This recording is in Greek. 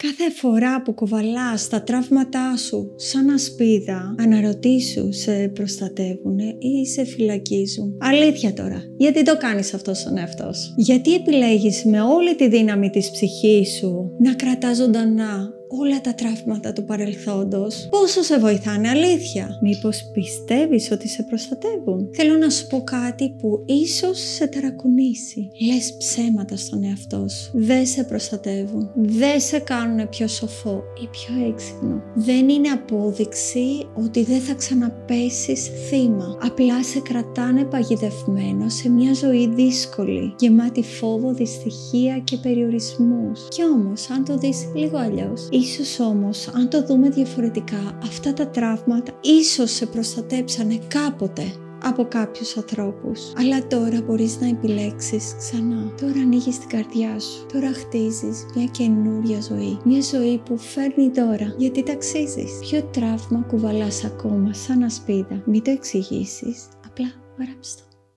Κάθε φορά που κουβαλάς τα τραύματά σου σαν ασπίδα, αναρωτήσου, σε προστατεύουν ή σε φυλακίζουν? Αλήθεια τώρα, γιατί το κάνεις αυτό στον εαυτό σου? Γιατί επιλέγεις με όλη τη δύναμη της ψυχής σου να κρατάς ζωντανά όλα τα τραύματα του παρελθόντος? Πόσο σε βοηθάνε, αλήθεια? Μήπως πιστεύεις ότι σε προστατεύουν? Θέλω να σου πω κάτι που ίσως σε ταρακουνήσει. Λες ψέματα στον εαυτό σου. Δεν σε προστατεύουν. Δεν σε κάνουν πιο σοφό ή πιο έξυπνο. Δεν είναι απόδειξη ότι δεν θα ξαναπέσεις θύμα. Απλά σε κρατάνε παγιδευμένο σε μια ζωή δύσκολη, γεμάτη φόβο, δυστυχία και περιορισμούς. Κι όμως, αν το δεις λίγο αλλιώς, ίσως όμως, αν το δούμε διαφορετικά, αυτά τα τραύματα ίσως σε προστατέψανε κάποτε από κάποιους ανθρώπους. Αλλά τώρα μπορείς να επιλέξεις ξανά. Τώρα ανοίγεις την καρδιά σου. Τώρα χτίζεις μια καινούρια ζωή. Μια ζωή που φέρνει τώρα, γιατί ταξίζεις. Ποιο τραύμα κουβαλάς ακόμα σαν ασπίδα? Μην το εξηγήσεις, απλά γράψτε το.